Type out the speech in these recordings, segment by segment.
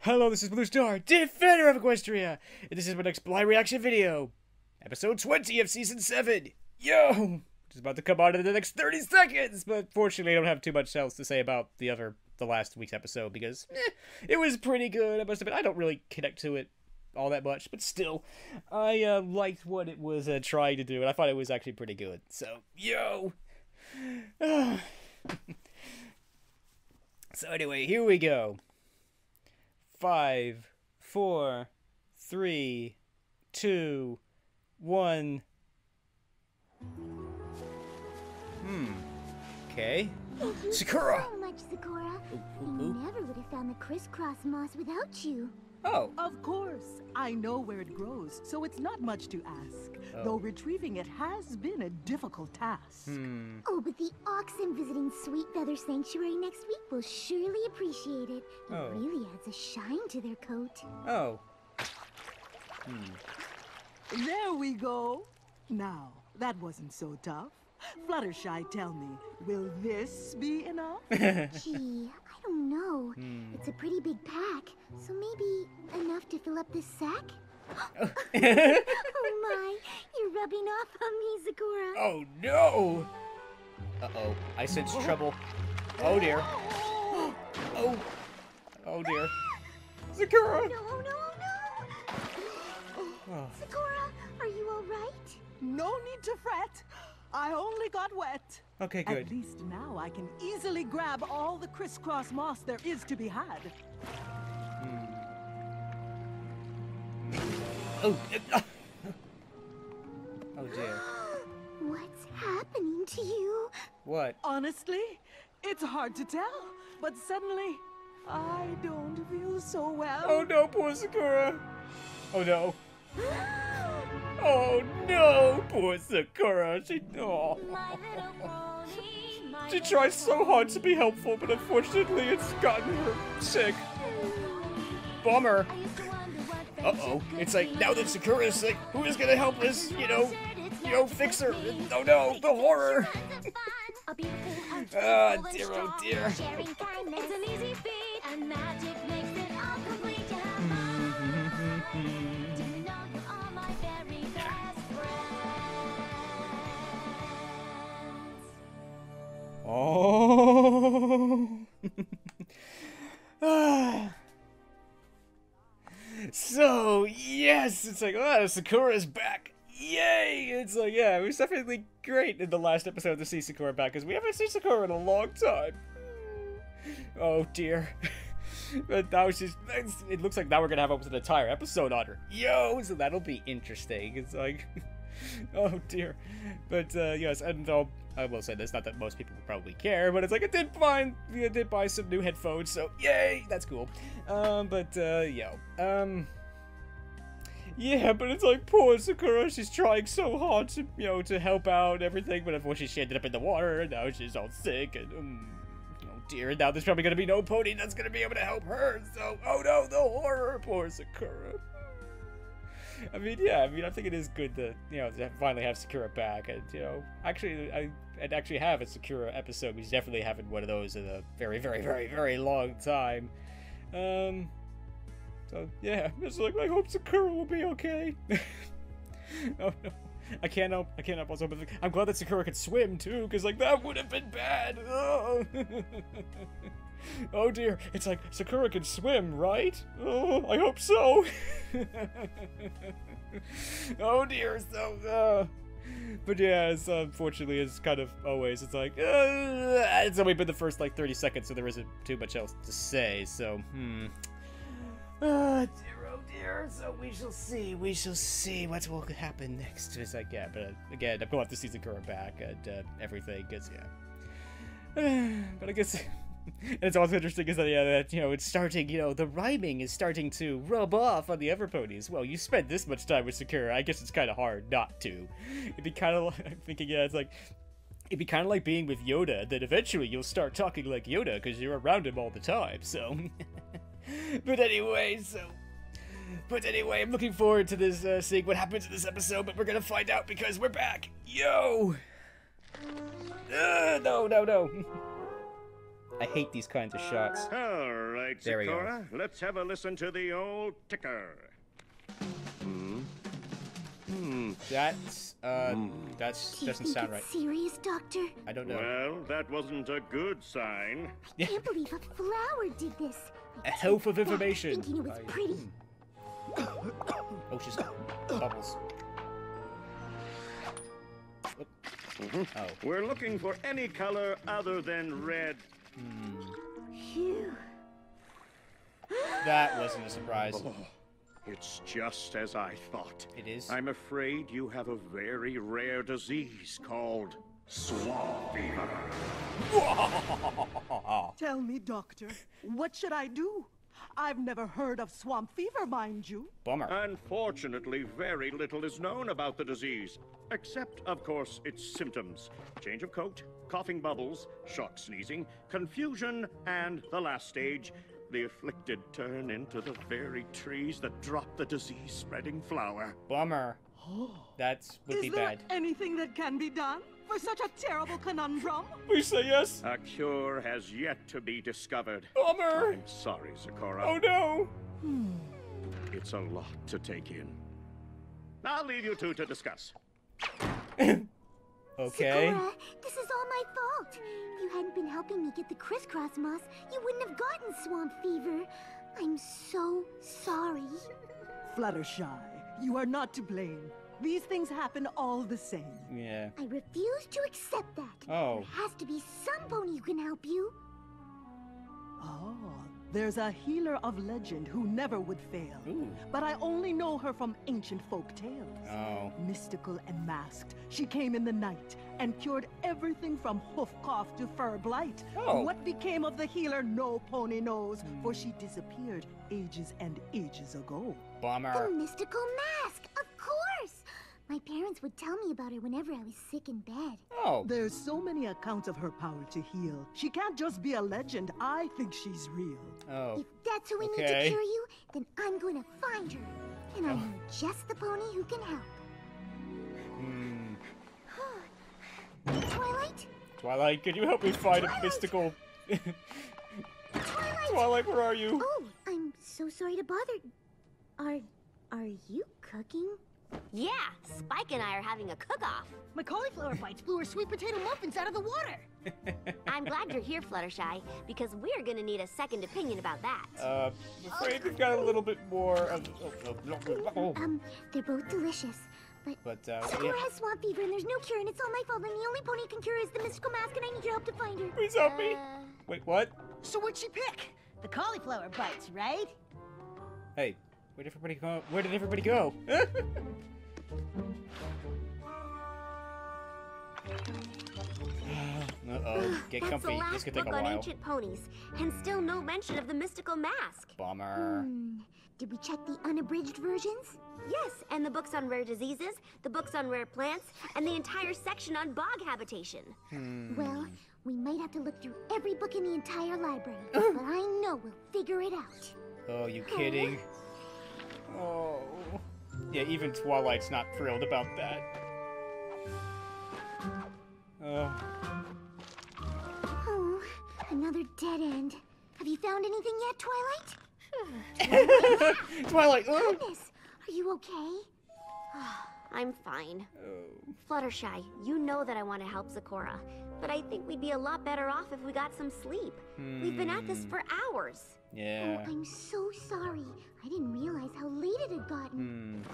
Hello, this is Blue Star, Defender of Equestria, and this is my next blind reaction video. Episode 20 of Season 7. Yo! Which is about to come out in the next 30 seconds, but fortunately I don't have too much else to say about the last week's episode, because it was pretty good. I must admit, I don't really connect to it all that much, but still, I liked what it was trying to do, and I thought it was actually pretty good. So, yo! So anyway, here we go. 5, 4, 3, 2, 1. Okay. Thank you Sakura! so much, Sakura. I never would have found the crisscross moss without you. Oh. Of course. I know where it grows, so it's not much to ask. Though retrieving it has been a difficult task. Oh, but the oxen visiting Sweet Feather Sanctuary next week will surely appreciate it. It really adds a shine to their coat. Oh. There we go. Now, that wasn't so tough. Fluttershy, tell me, will this be enough? Gee, I don't know. It's a pretty big pack, so maybe enough to fill up this sack? Oh my, you're rubbing off on me, Sakura. Oh no! Uh-oh, I sense trouble. Oh dear. Oh. Oh dear. Sakura! No, no, no! Sakura, are you alright? No need to fret. I only got wet. Okay, good. At least now I can easily grab all the crisscross moss there is to be had. Oh. Oh dear. What's happening to you? What? Honestly, it's hard to tell, but suddenly, I don't feel so well. Oh no, poor Sakura! Oh no. Oh no, poor Sakura. She tries so hard to be helpful, but unfortunately it's gotten her sick. Bummer. Uh-oh. It's like, now that Sakura is sick, who is gonna help us, fix her? Oh no, the horror! Oh dear, oh dear. Oh. So, yes, it's like, oh, Sakura's back. Yay! It's like, yeah, it was definitely great in the last episode to see Sakura back, because we haven't seen Sakura in a long time. Oh, dear. But now it looks like now we're going to have almost an entire episode on her. Yo, so that'll be interesting. It's like, oh, dear. But, yes, and I will say this, not that most people would probably care, but it's like, I did buy some new headphones, so yay, that's cool. Yeah, but it's like, poor Sakura, she's trying so hard to, to help out and everything, but unfortunately she ended up in the water, and now she's all sick, and, oh dear, now there's probably gonna be no pony that's gonna be able to help her, so, oh no, the horror, poor Sakura. I mean, yeah, I think it is good to, to finally have Sakura back, and, actually, I'd actually have a Sakura episode. We definitely haven't one of those in a very, very, very, very long time. So, yeah, it's like, I hope Sakura will be okay. Oh, no. I can't help also, but I'm glad that Sakura could swim, too, because, like, that would have been bad. Oh. Oh dear, it's like, Sakura can swim, right? Oh, I hope so. Oh dear, so, but yeah, it's, unfortunately, it's kind of always, it's like, it's only been the first, like, 30 seconds, so there isn't too much else to say, so, oh dear, so we shall see what will happen next. It's like, yeah, but again, I'm going to have to see Sakura back and everything, because, yeah. But I guess... And it's also interesting is that, it's starting, the rhyming is starting to rub off on the other ponies. Well, you spend this much time with Sakura, I guess it's kind of hard not to. It'd be kind of like, I'm thinking, yeah, it's like, it'd be kind of like being with Yoda, then eventually you'll start talking like Yoda, because you're around him all the time, so. But anyway, I'm looking forward to this, seeing what happens in this episode, but we're gonna find out because we're back. Yo! No. I hate these kinds of shots. All right, There we go. Sakura, let's have a listen to the old ticker. That Do you doesn't think sound it's right. serious, Doctor? I don't know. Well, that wasn't a good sign. I can't believe a flower did this. A health of information. Thinking it was pretty. Oh, she's got bubbles. Oh. We're looking for any color other than red. Phew. That wasn't a surprise. Oh, it's just as I thought. It is? I'm afraid you have a very rare disease called swamp fever. Tell me, Doctor, what should I do? I've never heard of swamp fever, mind you. Bummer. Unfortunately, very little is known about the disease, except, of course, its symptoms. Change of coat, coughing bubbles, shock sneezing, confusion, and the last stage, the afflicted turn into the very trees that drop the disease-spreading flower. Bummer. That would be Is there bad. anything that can be done for such a terrible conundrum? Please say yes. A cure has yet to be discovered. Bummer. I'm sorry, Sakura. Oh no. It's a lot to take in. I'll leave you two to discuss. Okay. Sakura, this is all my fault. If you hadn't been helping me get the crisscross moss, you wouldn't have gotten swamp fever. I'm so sorry. Fluttershy, you are not to blame. These things happen all the same. Yeah. I refuse to accept that. Oh. There has to be some pony who can help you. Oh, there's a healer of legend who never would fail. Ooh. But I only know her from ancient folk tales. Oh. Mystical and masked, she came in the night and cured everything from hoof cough to fur blight. Oh. What became of the healer, no pony knows, for she disappeared ages and ages ago. The Bummer. mystical mask, of course! My parents would tell me about her whenever I was sick in bed. Oh. There's so many accounts of her power to heal. She can't just be a legend. I think she's real. Oh. If that's who we need Okay. to cure you, then I'm going to find her. And I know just the pony who can help. Twilight? Twilight, can you help me find a Twilight! mystical... Twilight! Twilight, where are you? Oh, I'm so sorry to bother. Are you cooking? Yeah, Spike and I are having a cook-off. My cauliflower bites blew her sweet potato muffins out of the water. I'm glad you're here, Fluttershy, because we're gonna need a second opinion about that. I'm afraid we've got a little bit more of... They're both delicious. But, Sakura yeah. has swamp fever and there's no cure and it's all my fault and the only pony who can cure is the mystical mask and I need your help to find her. Please help me. Wait, what? So what'd she pick? The cauliflower bites, right? Hey, where'd everybody go? Where did everybody go? Uh-oh, get That's comfy. the This last could take a book on while. ancient ponies, and still no mention of the mystical mask. Bummer. Did we check the unabridged versions? Yes, and the books on rare diseases, the books on rare plants, and the entire section on bog habitation. Well, we might have to look through every book in the entire library, but I know we'll figure it out. Oh, you kidding? Oh. Yeah, even Twilight's not thrilled about that. Oh, another dead end. Have you found anything yet, Twilight? Twilight! Oh. Goodness, are you okay? I'm fine. Fluttershy, you know that I want to help Sakura, but I think we'd be a lot better off if we got some sleep. We've been at this for hours. Yeah. Oh, I'm so sorry. I didn't realize how late it had gotten.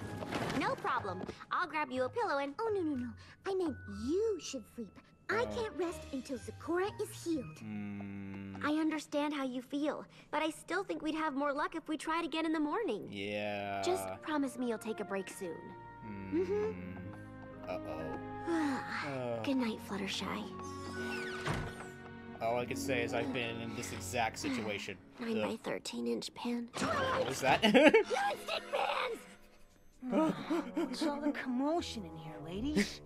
No problem. I'll grab you a pillow and... Oh, no. I meant you should sleep. I can't rest until Sakura is healed. I understand how you feel, but I still think we'd have more luck if we tried again in the morning. Yeah. Just promise me you'll take a break soon. Uh-oh. Good night, Fluttershy. All I can say is I've been in this exact situation. 9 by 13-inch pen. What was that? Non-stick pans! What's all the commotion in here, ladies?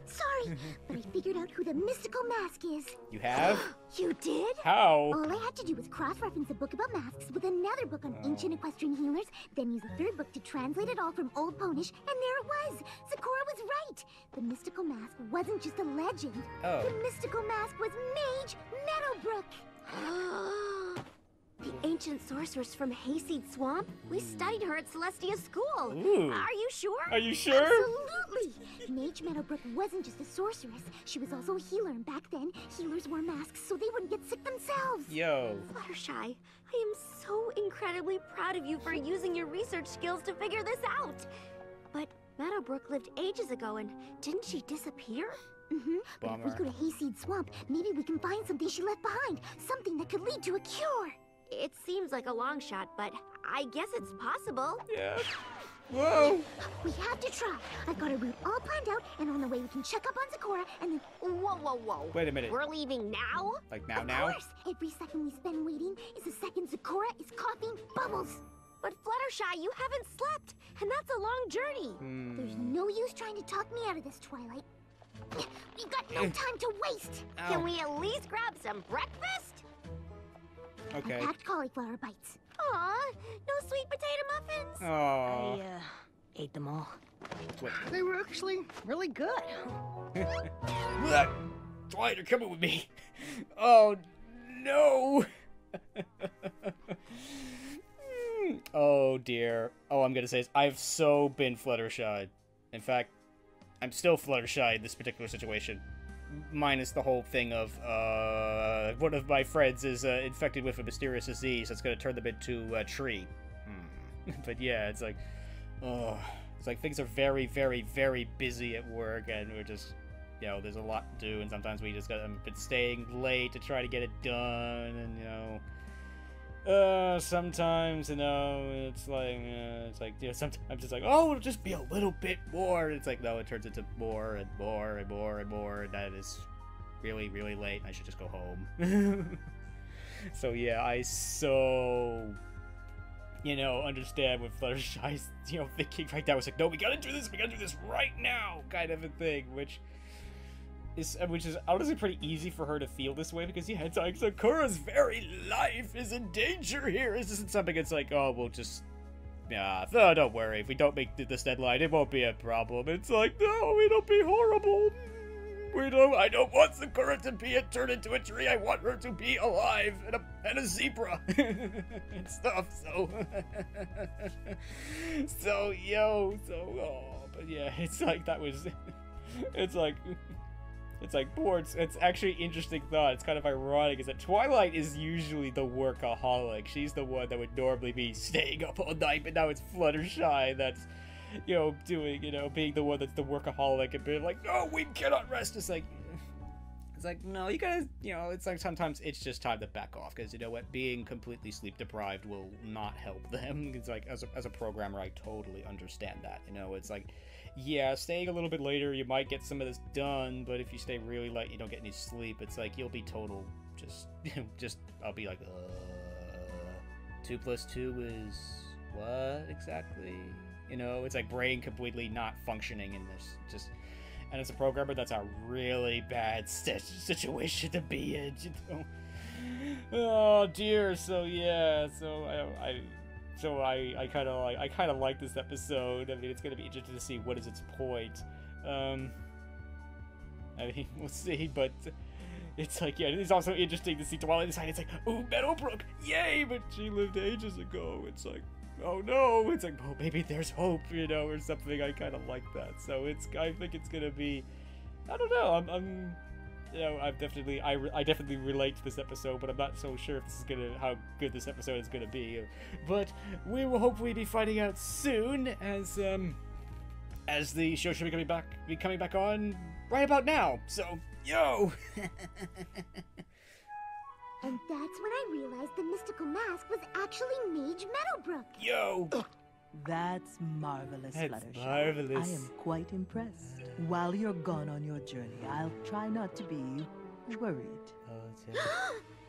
Sorry, but I figured out who the mystical mask is. You have? You did? How? All I had to do was cross-reference a book about masks with another book on ancient equestrian healers, then use a third book to translate it all from Old Ponish, and there it was! Sakura was right! The mystical mask wasn't just a legend. Oh. The mystical mask was Mage Meadowbrook! The ancient sorceress from Hayseed Swamp? We studied her at Celestia's school. Ooh. Are you sure? Are you sure? Absolutely! Mage Meadowbrook wasn't just a sorceress. She was also a healer, and back then, healers wore masks so they wouldn't get sick themselves. Yo. Fluttershy, I am so incredibly proud of you for using your research skills to figure this out. But Meadowbrook lived ages ago, and didn't she disappear? Mm-hmm. But if we Bummer. go to Hayseed Swamp, maybe we can find something she left behind. Something that could lead to a cure. It seems like a long shot, but I guess it's possible. Yeah. Whoa. We have to try. I've got a route all planned out, and on the way we can check up on Sakura, and then... Whoa. Wait a minute. We're leaving now? Like now? Of course! Every second we spend waiting is a second Sakura is coughing bubbles. But Fluttershy, you haven't slept, and that's a long journey. There's no use trying to talk me out of this, Twilight. We've got no time to waste. Ow. Can we at least grab some breakfast? Okay. I packed cauliflower bites. Aw, no sweet potato muffins? Oh. I ate them all. Wait. They were actually really good. Twilight, you're coming with me. Oh no. Oh dear. Oh, I'm gonna say this. I've so been Fluttershy. In fact, I'm still Fluttershy in this particular situation. Minus the whole thing of, one of my friends is infected with a mysterious disease that's gonna turn them into a tree. But yeah, it's like, oh, it's like things are very, very, very busy at work, and we're just, you know, there's a lot to do, and sometimes we just been staying late to try to get it done, and, you know, sometimes, you know, it's like, you know, sometimes it's like, oh, it'll just be a little bit more. It's like, no, it turns into more and more and more and more, and that is really, really late, and I should just go home. So, yeah, I so, you know, understand what Fluttershy's, you know, thinking right now. It's like, no, we gotta do this right now, kind of a thing, which is honestly pretty easy for her to feel this way, because yeah, it's like Sakura's very life is in danger here. This isn't something it's like, oh, we'll just, yeah, no, don't worry, if we don't make this deadline, it won't be a problem. It's like, no, it'll be horrible. I don't want Sakura to be turned into a tree. I want her to be alive and a zebra and stuff. So, but yeah, it's like that was, it's like boards. It's actually an interesting thought. It's kind of ironic is that Twilight is usually the workaholic. She's the one that would normally be staying up all night, but now it's Fluttershy that's, you know, doing, you know, being the one that's the workaholic and being like, no, we cannot rest. It's like, no, you gotta, you know, it's like sometimes it's just time to back off, because you know what, being completely sleep deprived will not help them. It's like, as a programmer, I totally understand that, you know, it's like, yeah, staying a little bit later, you might get some of this done, but if you stay really late, you don't get any sleep, it's like, you'll be total, I'll be like, 2 plus 2 is what exactly? You know, it's like brain completely not functioning in this, and as a programmer, that's a really bad situation to be in, you know? Oh dear, so yeah, so I kind of like this episode. I mean, it's gonna be interesting to see what is its point. I mean, we'll see, but it's like, yeah, it's also interesting to see Twilight decide. It's like, ooh, Meadowbrook, yay! But she lived ages ago. It's like, oh no! It's like, oh, maybe there's hope, you know, or something. I kind of like that. So I think it's gonna be, I don't know. I'm you know, I definitely relate to this episode, but I'm not so sure if this is how good this episode is gonna be. But we will hopefully be finding out soon, as the show should be coming back on right about now. So, yo. And that's when I realized the mystical mask was actually Mage Meadowbrook. Yo. That's marvelous, That's Fluttershy. marvelous. I am quite impressed. While you're gone on your journey, I'll try not to be worried.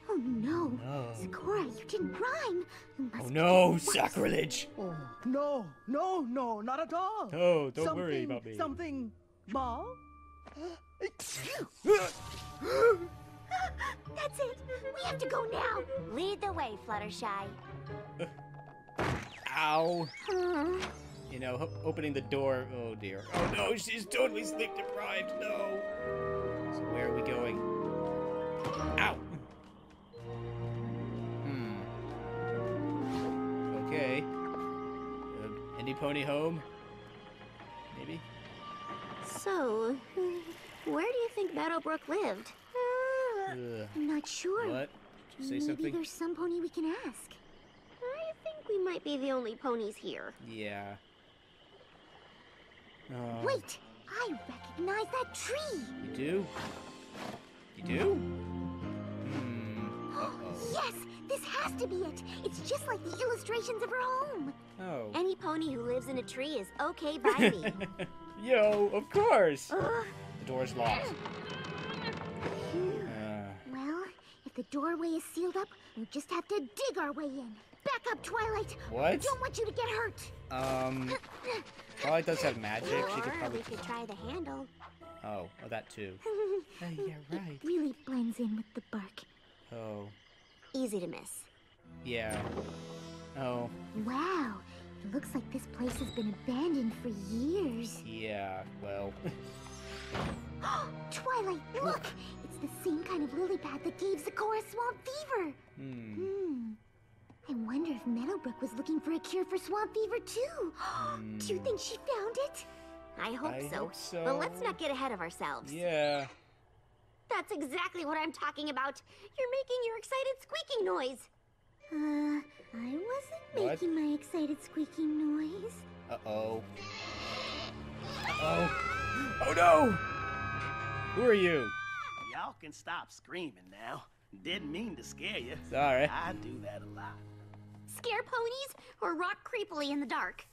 Oh no. Sakura, you didn't rhyme. You must Oh no, be sacrilege! Oh, no, not at all. Oh, don't worry about me. Something ball? That's it. We have to go now. Lead the way, Fluttershy. Ow. You know, opening the door. Oh dear. Oh no, she's totally sleep deprived. No. So where are we going? Ow. Any pony home? Maybe? So, where do you think Meadowbrook lived? Ugh. I'm not sure. What? Did you say Maybe something? there's some pony we can ask. I think we might be the only ponies here. Yeah. Oh. Wait! I recognize that tree! You do? You do? Hmm. Uh-oh. Yes! This has to be it! It's just like the illustrations of her home! Oh. Any pony who lives in a tree is okay by me. Yo, of course! Ugh. The door's locked. Well, if the doorway is sealed up, we'll just have to dig our way in. Back up, Twilight! What? I don't want you to get hurt! Twilight does have magic. She could Or probably... we could try the handle. Oh, that too. Yeah, right. It really blends in with the bark. Oh. Easy to miss. Yeah. Oh. Wow, it looks like this place has been abandoned for years. Yeah, well... Twilight, look! It's the same kind of lily pad that gave Sakura swamp fever. I wonder if Meadowbrook was looking for a cure for swamp fever too. Do you think she found it? I hope I so. hope so. But let's not get ahead of ourselves. Yeah. That's exactly what I'm talking about. You're making your excited squeaking noise. I wasn't What? making my excited squeaking noise. Uh-oh. Uh-oh. Oh no! Who are you? Y'all can stop screaming now. Didn't mean to scare you. Sorry. I do that a lot. Scare ponies or rock creepily in the dark?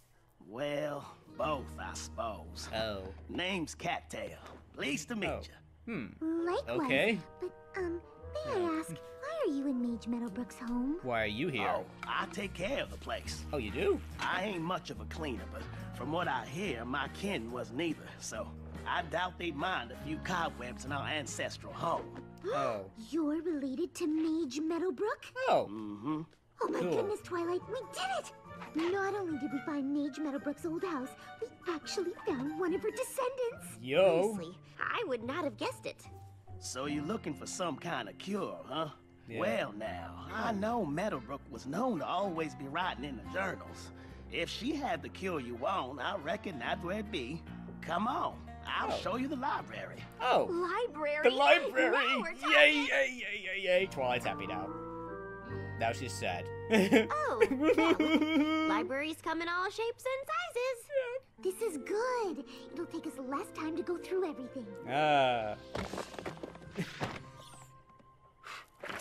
Well, both, I suppose. Oh. Name's Cattail. Pleased to meet Oh. you. Likewise. Okay. But, may I ask, why are you in Mage Meadowbrook's home? Why are you here? Oh, I take care of the place. Oh, you do? I ain't much of a cleaner, but from what I hear, my kin wasn't either, so I doubt they'd mind a few cobwebs in our ancestral home. Oh. You're related to Mage Meadowbrook? Oh. Mm-hmm. Oh my Cool. goodness, Twilight, we did it! Not only did we find Mage Meadowbrook's old house, we actually found one of her descendants. Yo. Honestly, I would not have guessed it. So you're looking for some kind of cure, huh? Yeah. Well now, I know Meadowbrook was known to always be writing in the journals. If she had the cure you want, I reckon that's where it'd be. Come on, I'll Oh. show you the library. Oh. Library? The library! Now we're talking. Yay, yay, yay, yay, yay! Twilight's happy now. Now she's sad. Oh, well, libraries come in all shapes and sizes. This is good. It'll take us less time to go through everything. Ah.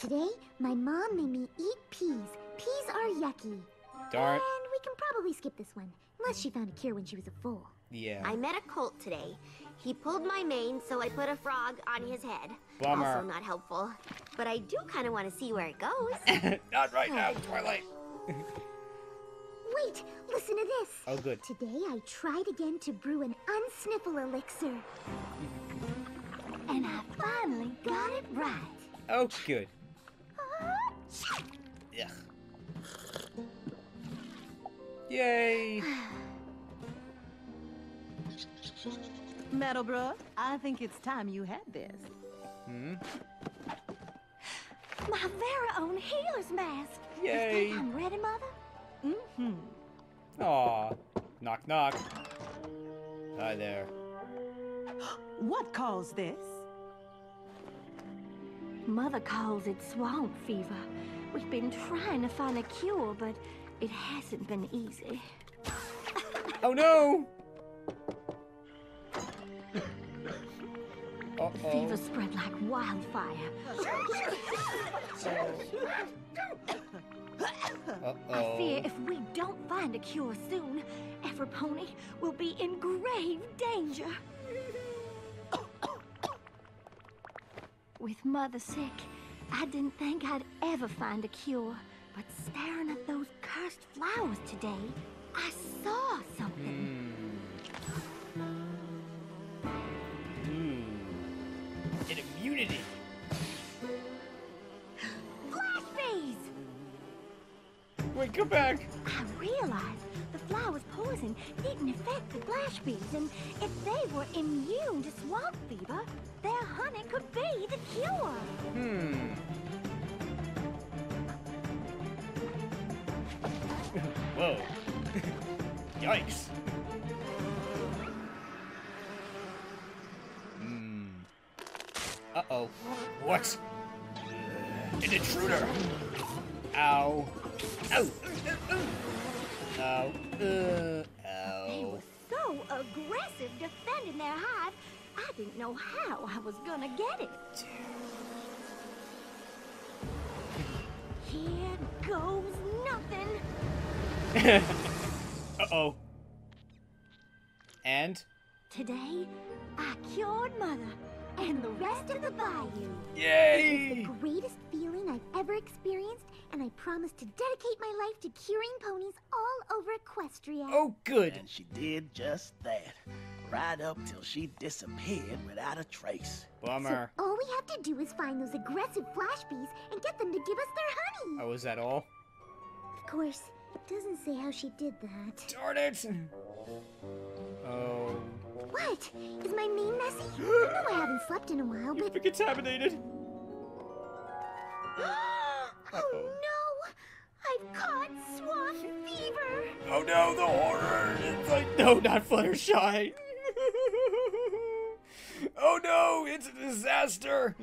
Today, my mom made me eat peas. Peas are yucky. Darn. And we can probably skip this one, unless she found a cure when she was a foal. Yeah. I met a colt today. He pulled my mane, so I put a frog on his head. Bummer. Also not helpful. But I do kind of want to see where it goes. Not right now, Twilight. Wait, listen to this. Oh, good. Today, I tried again to brew an unsniffle elixir. And I finally got it right. Oh, good. Ugh. Yay. Meadowbrook, I think it's time you had this. My very own healer's mask. Yay. You think I'm ready, Mother? Mm-hmm. Aw. Knock, knock. Hi there. What caused this? Mother calls it swamp fever. We've been trying to find a cure, but it hasn't been easy. Oh, no. Uh-oh. Fever spread like wildfire. I fear if we don't find a cure soon, every pony will be in grave danger. With Mother sick, I didn't think I'd ever find a cure. But staring at those cursed flowers today, I saw something. An immunity. Flash bees! Wait, come back. I realized the flower's poison didn't affect the flash bees, and if they were immune to swamp fever, their honey could be the cure. Whoa. Yikes. Uh-oh. What? An intruder! Ow. Ow! Ow. They Ow. were so aggressive defending their hive, I didn't know how I was gonna get it. Here goes nothing. Uh-oh. And? Today, I cured Mother and the rest of the bayou. Yay! The greatest feeling I've ever experienced, and I promise to dedicate my life to curing ponies all over Equestria. Oh, good. And she did just that. Right up till she disappeared without a trace. Bummer. So all we have to do is find those aggressive flash bees and get them to give us their honey. Oh, is that all? Of course, it doesn't say how she did that. Darn it! Oh. What? Is my mane messy? I know I haven't slept in a while, You've but... been contaminated. Oh no! I've caught swan fever! Oh no, the horror! It's like, no, not Fluttershy! Oh no, it's a disaster!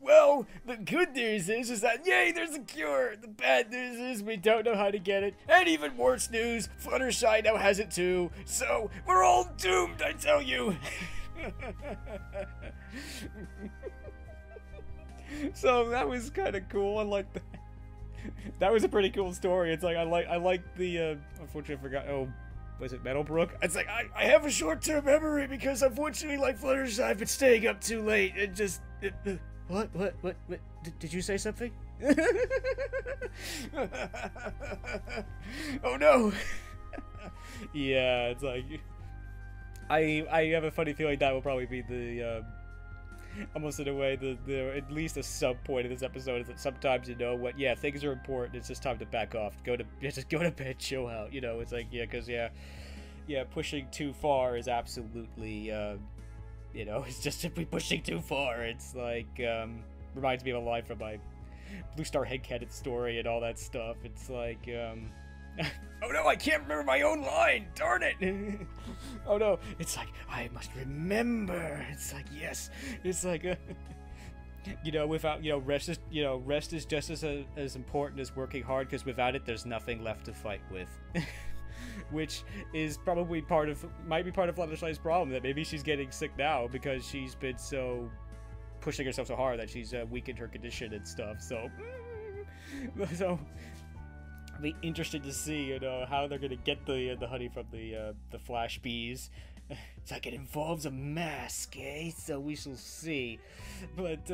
Well, the good news is that, yay, there's a cure! The bad news is we don't know how to get it. And even worse news, Fluttershy now has it too. So, we're all doomed, I tell you! So, that was kind of cool. I like that. That was a pretty cool story. It's like, I like the, unfortunately I forgot, oh, was it Meadowbrook? It's like, I have a short-term memory because unfortunately, like Fluttershy, I've been staying up too late and just, what, did you say something? Oh no! Yeah, it's like, I have a funny feeling that will probably be the, almost in a way, the at least a sub point of this episode is that sometimes, you know what, yeah, things are important, it's just time to back off, just go to bed, chill out, you know, it's like, yeah, because, yeah, pushing too far is absolutely, you know, it's just simply pushing too far. It's like, reminds me of a line from my Blue Star headcanon story and all that stuff. It's like, oh no, I can't remember my own line, darn it! Oh no, it's like, I must remember. It's like, yes, it's like, you know, without, you know, rest is just as important as working hard, because without it, there's nothing left to fight with. Which is probably might be part of Fluttershy's problem, that maybe she's getting sick now because she's been pushing herself so hard that she's weakened her condition and stuff. So it'll be interesting to see, you know, how they're gonna get the honey from the flash bees. It's like it involves a mask, eh? So we shall see. But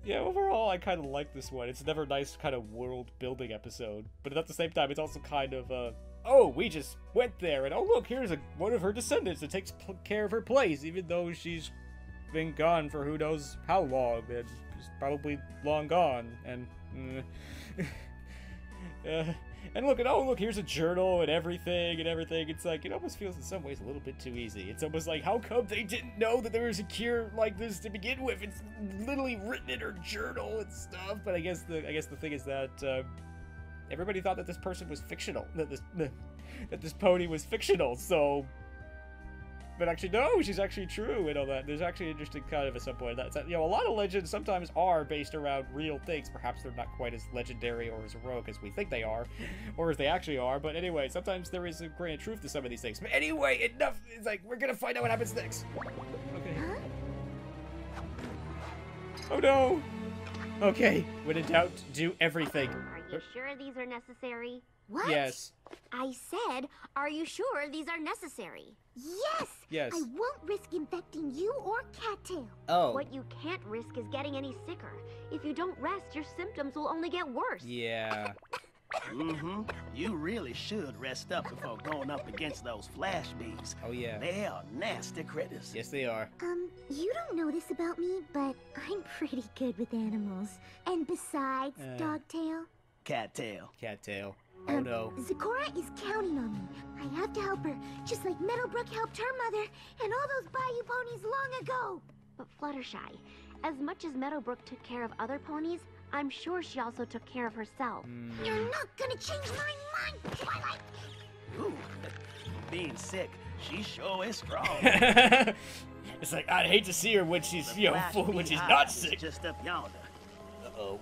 yeah, overall, I kind of like this one. It's another nice kind of world-building episode, but at the same time, it's also kind of oh, we just went there, and oh look, here's one of her descendants that takes care of her place, even though she's been gone for who knows how long, and she's probably long gone, and and look, here's a journal and everything, it's like, it almost feels in some ways a little bit too easy. It's almost like, how come they didn't know that there was a cure like this to begin with? It's literally written in her journal and stuff, but I guess the thing is that, everybody thought that this person was fictional, that this pony was fictional, so... But actually, no, she's actually true and all that. There's actually an interesting kind of a sub point. That's, you know, a lot of legends sometimes are based around real things. Perhaps they're not quite as legendary or as heroic as we think they are, or as they actually are. But anyway, sometimes there is a grain of truth to some of these things. But anyway, enough. It's like, we're gonna find out what happens next. Okay. Oh no. Okay, when in doubt, do everything. Are you sure these are necessary? What? Yes. I said, are you sure these are necessary? Yes! Yes. I won't risk infecting you or Cattail. Oh. What you can't risk is getting any sicker. If you don't rest, your symptoms will only get worse. Yeah. Mm-hmm. You really should rest up before going up against those flash bees. Oh yeah. They are nasty critters. Yes, they are. You don't know this about me, but I'm pretty good with animals. And besides, Dogtail. Cattail. Cattail. Oh no. Sakura is counting on me. I have to help her, just like Meadowbrook helped her mother and all those bayou ponies long ago. But Fluttershy, as much as Meadowbrook took care of other ponies, I'm sure she also took care of herself. You're not gonna change my mind, Twilight! Ooh, being sick, she sure is strong. It's like, I'd hate to see her when she's, The you know, Flash full, when Bee she's Hive not is sick. just up yonder. Uh-oh.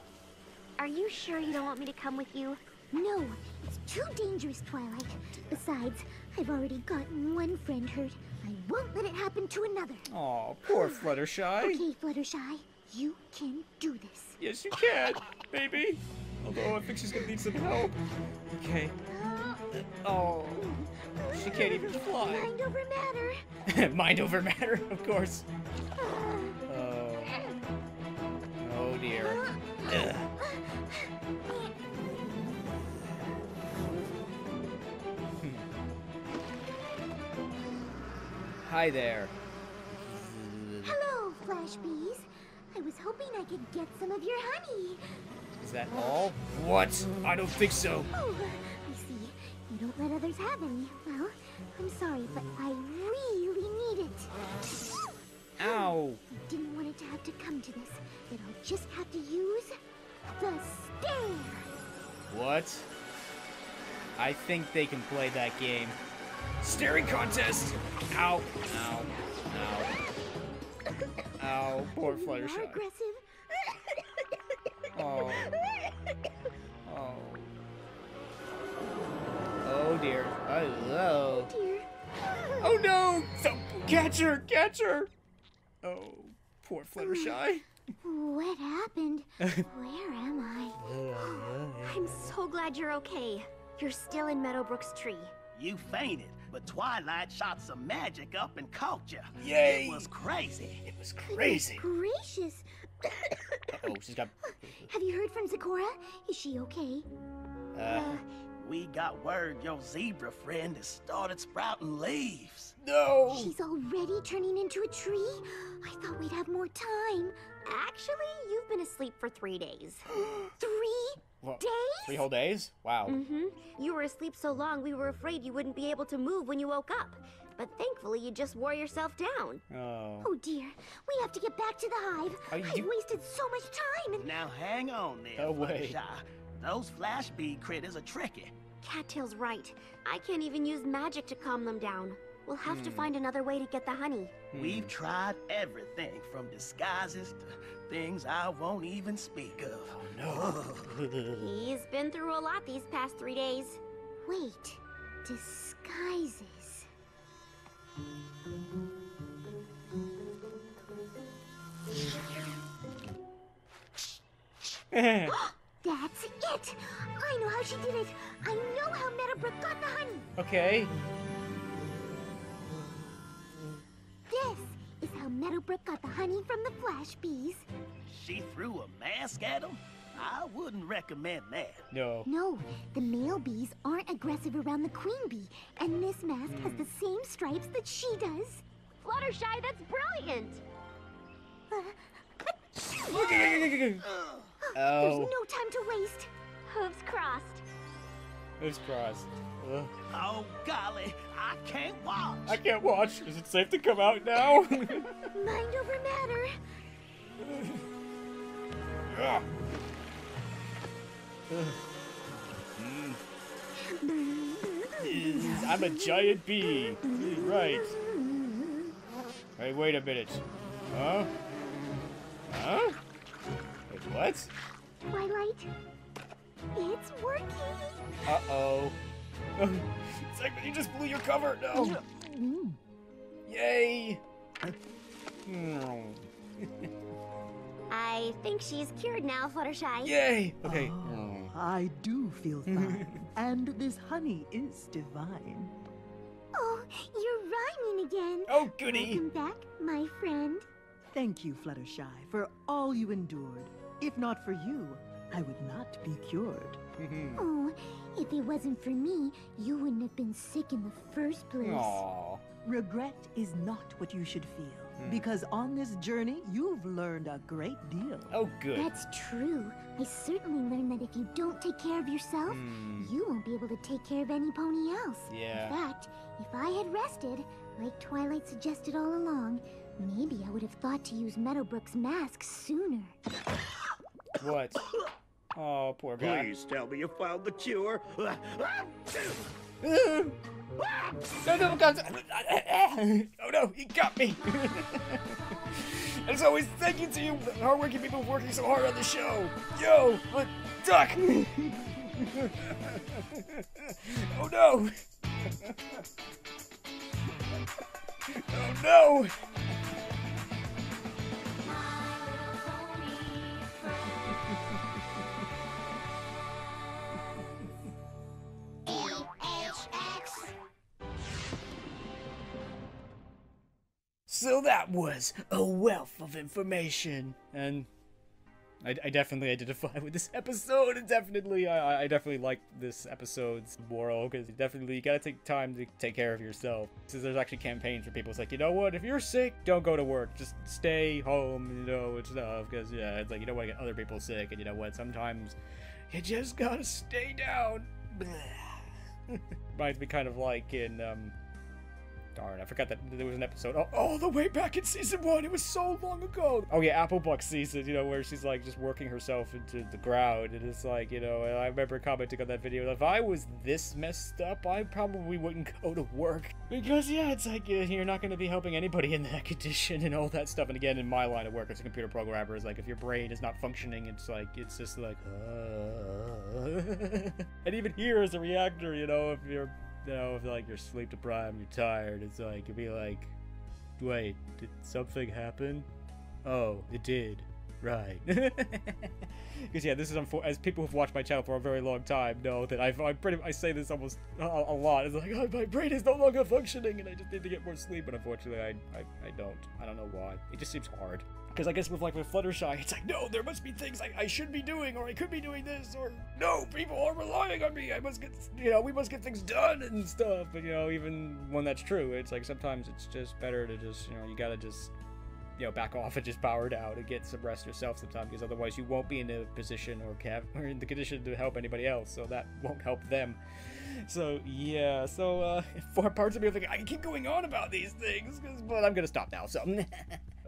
Are you sure you don't want me to come with you? No, it's too dangerous, Twilight. Besides, I've already gotten one friend hurt. I won't let it happen to another. Aw, poor Fluttershy. Okay, Fluttershy, you can do this. Yes, you can, baby. Although I think she's gonna need some help. Okay. Oh, she can't even fly. Mind over matter. Mind over matter, of course. Oh. Oh dear. Ugh. Hi there. Hello, Flash Bees. I was hoping I could get some of your honey. Is that all? What? I don't think so. Oh, I see. You don't let others have any. Well, I'm sorry, but I really need it. Ow. I didn't want it to have to come to this, that I'll just have to use the stare. What? I think they can play that game. Staring contest! Ow. Ow. Ow. Ow. Poor You are Fluttershy. aggressive. Oh. Oh. Oh dear. Hello. Dear. Oh no! So, catch her! Catch her! Oh, poor Fluttershy. What happened? Where am I? I'm so glad you're okay. You're still in Meadowbrook's tree. You fainted, but Twilight shot some magic up and caught you. Yay! It was crazy. It was crazy. Gracious. Uh-oh, she's got... Have you heard from Sakura? Is she okay? We got word your zebra friend has started sprouting leaves. No! She's already turning into a tree? I thought we'd have more time. Actually, you've been asleep for 3 days. 3 What, days? 3 whole days? Wow. Mm-hmm. You were asleep so long we were afraid you wouldn't be able to move when you woke up. But thankfully you just wore yourself down. Oh. Oh dear, we have to get back to the hive. Are I've you- wasted so much time and... Now hang on there, No way. Fluttershy. Those flash bee critters are tricky. Cattail's right. I can't even use magic to calm them down. We'll have to find another way to get the honey. We've tried everything from disguises to things I won't even speak of. No. He's been through a lot these past 3 days. Wait, disguises. That's it! I know how she did it! I know how Meadowbrook got the honey! Okay. This is how Meadowbrook got the honey from the flash bees. She threw a mask at them? I wouldn't recommend that. No. No, the male bees aren't aggressive around the queen bee, and this mask has the same stripes that she does. Fluttershy, that's brilliant! There's Oh. no time to waste. Hooves crossed. Who's crossed? Ugh. Oh, golly, I can't watch. I can't watch. Is it safe to come out now? Mind over matter. Ugh. I'm a giant bee. Right. Hey, wait a minute. Huh? Huh? Wait, what? Twilight, it's working. Uh-oh. Segment, you just blew your cover. No. Yay. I think she's cured now, Fluttershy. Yay. Okay. I do feel fine, and this honey is divine. Oh, you're rhyming again. Oh, goody. Welcome back, my friend. Thank you, Fluttershy, for all you endured. If not for you, I would not be cured. Oh, if it wasn't for me, you wouldn't have been sick in the first place. Aww. Regret is not what you should feel, because on this journey, you've learned a great deal. Oh, good. That's true. I certainly learned that if you don't take care of yourself, you won't be able to take care of any pony else. Yeah. In fact, if I had rested, like Twilight suggested all along, maybe I would have thought to use Meadowbrook's mask sooner. What? Oh, poor guy. Please tell me you found the cure. No, no, God. Oh no, he got me. As always, thank you to you hardworking people working so hard on the show. Yo, but duck. Oh no. Oh no. So that was a wealth of information, and I definitely identify with this episode, and definitely, I definitely like this episode's moral, because definitely you gotta take time to take care of yourself. So there's actually campaigns where people it's like, you know what, if you're sick, don't go to work, just stay home, you know, and stuff, because, yeah, it's like, you don't want to get other people sick, and you know what, sometimes you just gotta stay down. Reminds me kind of like in, darn, I forgot that there was an episode all the way back in season 1. It was so long ago. Oh yeah, Applebuck season, you know, where she's like just working herself into the ground, and it's like, you know, I remember commenting on that video, if I was this messed up, I probably wouldn't go to work. Because yeah, it's like, you're not going to be helping anybody in that condition and all that stuff. And again, in my line of work as a computer programmer, it's like, if your brain is not functioning, it's like, it's just like, And even here as a reactor, you know, if you're, you know, if like you're sleep deprived, you're tired, it's like, you'd be like, wait, did something happen? Oh, it did. Right. Because yeah, this is, as people who've watched my channel for a very long time know that I say this almost a lot. It's like, oh, my brain is no longer functioning and I just need to get more sleep, but unfortunately I don't. I don't know why. It just seems hard. Because I guess with Fluttershy, it's like, no, there must be things I should be doing, or I could be doing this, or no, people are relying on me, I must get, you know, we must get things done and stuff. But, you know, even when that's true, it's like sometimes it's just better to just, you know, you gotta just, you know, back off and just power down and get some rest yourself sometimes, because otherwise you won't be in a position or in the condition to help anybody else, so that won't help them. So yeah, so for parts of me, I think I can keep going on about these things, but I'm gonna stop now. So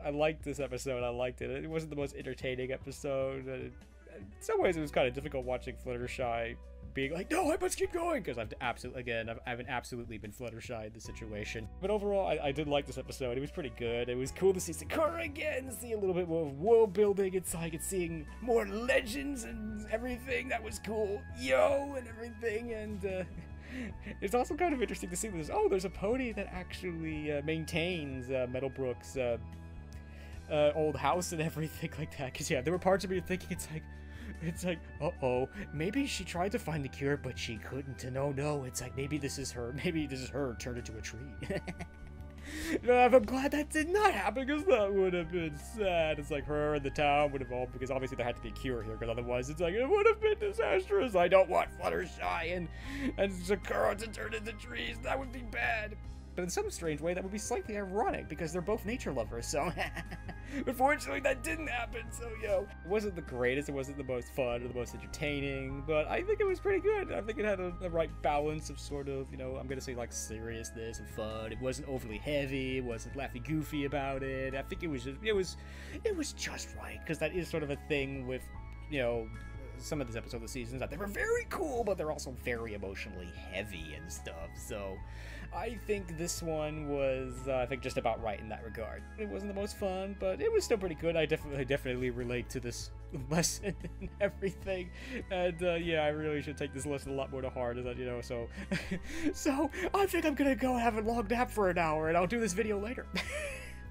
I liked this episode. I liked it. It wasn't the most entertaining episode. In some ways, it was kind of difficult watching Fluttershy being like, no, I must keep going, because I've absolutely been Fluttershy in the situation. But overall, I did like this episode. It was pretty good. It was cool to see Sakura again, see a little bit more world building. It's like it's seeing more legends and everything. That was cool. Yo, and everything. And it's also kind of interesting to see this. Oh, there's a pony that actually maintains Meadowbrook's old house and everything like that. Because yeah, there were parts of me thinking it's like, uh-oh, maybe she tried to find the cure, but she couldn't. And oh no, it's like, maybe this is her turned into a tree. No, I'm glad that did not happen, because that would have been sad. It's like her and the town would have all, because obviously there had to be a cure here, because otherwise it's like, it would have been disastrous. I don't want Fluttershy and Sakura to turn into trees. That would be bad. But in some strange way, that would be slightly ironic, because they're both nature lovers, so... Unfortunately, that didn't happen, so, yo. It wasn't the greatest, it wasn't the most fun or the most entertaining, but I think it was pretty good. I think it had the right balance of sort of, you know, I'm gonna say, like, seriousness and fun. It wasn't overly heavy, it wasn't laughy-goofy about it. I think it was just, it was just right, because that is sort of a thing with, you know, some of these episodes of the seasons, that they were very cool, but they're also very emotionally heavy and stuff, so... I think this one was, I think, just about right in that regard. It wasn't the most fun, but it was still pretty good. I definitely relate to this lesson and everything. And, yeah, I really should take this lesson a lot more to heart, you know, so... So, I think I'm gonna go have a long nap for an hour, and I'll do this video later.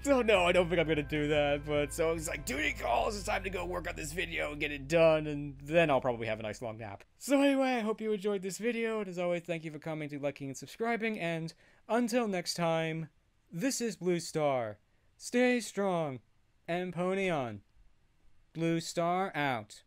So, no, I don't think I'm gonna do that, but so it's like, duty calls, it's time to go work on this video and get it done, and then I'll probably have a nice long nap. So anyway, I hope you enjoyed this video, and as always, thank you for commenting, liking, and subscribing, and until next time, this is Blue Star. Stay strong, and pony on. Blue Star out.